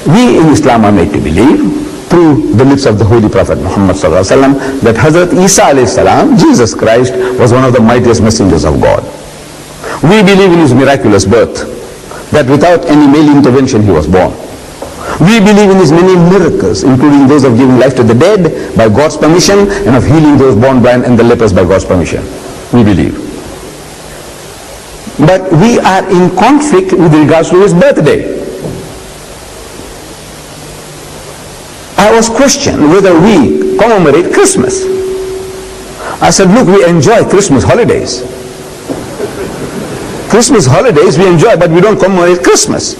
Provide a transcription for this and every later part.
We in Islam are made to believe through the lips of the Holy Prophet Muhammad sallallahu alaihi wasallam that Hazrat Isa alayhi salam, Jesus Christ, was one of the mightiest messengers of God. We believe in his miraculous birth, that without any male intervention he was born. We believe in his many miracles, including those of giving life to the dead by God's permission and of healing those born blind and the lepers by God's permission. We believe. But we are in conflict with regards to his birthday. I was questioned whether we commemorate Christmas. I said, look, we enjoy Christmas holidays. Christmas holidays we enjoy, but we don't commemorate Christmas.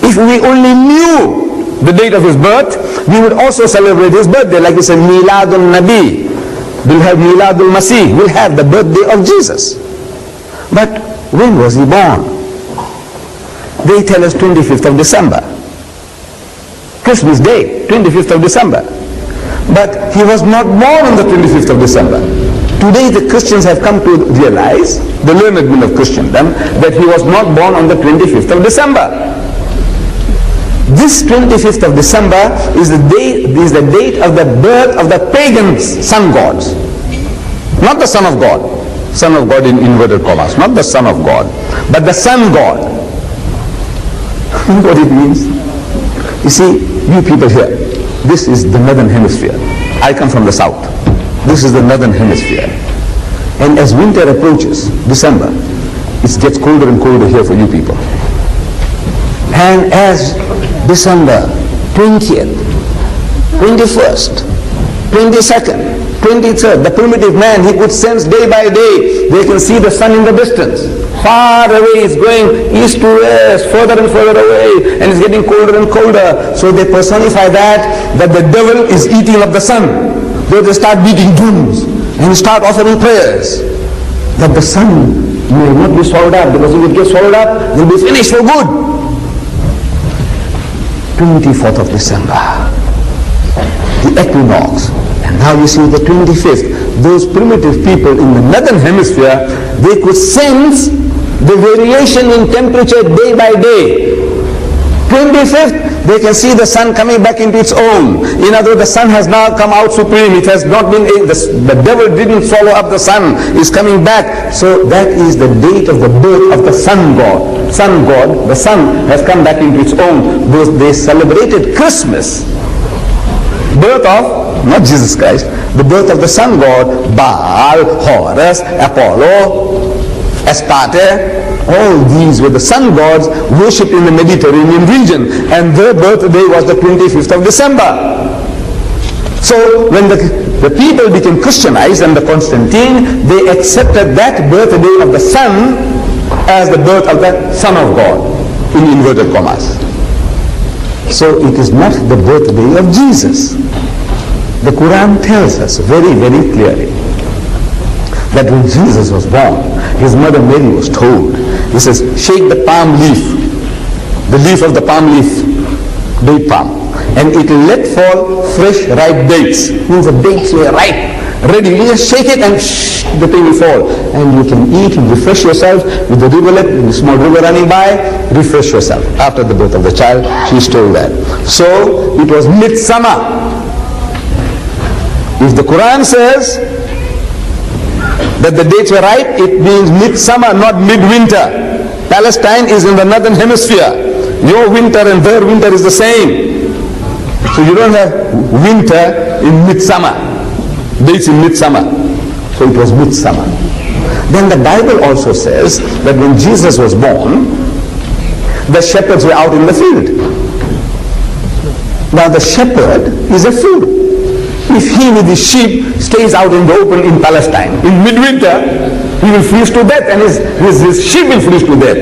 If we only knew the date of his birth, we would also celebrate his birthday. Like we said, Miladul Nabi. We'll have Miladul Masih. We'll have the birthday of Jesus. But when was he born? They tell us 25th of December. Christmas Day, 25th of December. But he was not born on the 25th of December. Today the Christians have come to realize, the learned men of Christendom, that he was not born on the 25th of December. This 25th of December is the date of the birth of the pagan sun gods. Not the Son of God. Son of God in inverted commas. Not the Son of God, but the Sun God. What it means? You see, you people here, this is the northern hemisphere. I come from the south. This is the northern hemisphere. And as winter approaches, December, it gets colder and colder here for you people. And as December 20th, 21st, 22nd, 23rd, the primitive man, he could sense day by day, they can see the sun in the distance. Far away, it's going east to west, further and further away, and it's getting colder and colder. So they personify that the devil is eating up the sun. So they start beating drums and start offering prayers that the sun may not be swallowed up, because if it gets swallowed up, they'll be finished for good. 24th of December, the equinox. And now you see the 25th. Those primitive people in the northern hemisphere, they could sense the variation in temperature day by day. 25th, they can see the sun coming back into its own. In other words, the sun has now come out supreme. It has not been, the devil didn't swallow up the sun. It's coming back. So that is the date of the birth of the sun god. Sun god, the sun has come back into its own. They celebrated Christmas. Birth of, not Jesus Christ, the birth of the sun god, Baal, Horus, Apollo, Astarte. All these were the sun gods worshipped in the Mediterranean region, and their birthday was the 25th of December. So when the people became Christianized under Constantine, they accepted that birthday of the sun as the birth of the Son of God, in inverted commas. So it is not the birthday of Jesus. The Quran tells us very, very clearly that when Jesus was born, his mother Mary was told, he says, shake the palm leaf, the leaf of the palm leaf, date palm, and it will let fall fresh ripe dates. Means the dates were ripe, ready. You just shake it and the thing will fall. And you can eat and refresh yourself with the rivulet, with the small river running by, refresh yourself. After the birth of the child, she is told that. So it was midsummer. If the Quran says that the dates were ripe, it means midsummer, not midwinter. Palestine is in the northern hemisphere. Your winter and their winter is the same. So you don't have winter in midsummer. Dates in midsummer. So it was midsummer. Then the Bible also says that when Jesus was born, the shepherds were out in the field. Now the shepherd is a fool. If he with his sheep stays out in the open in Palestine, in midwinter, he will freeze to death and his sheep will freeze to death.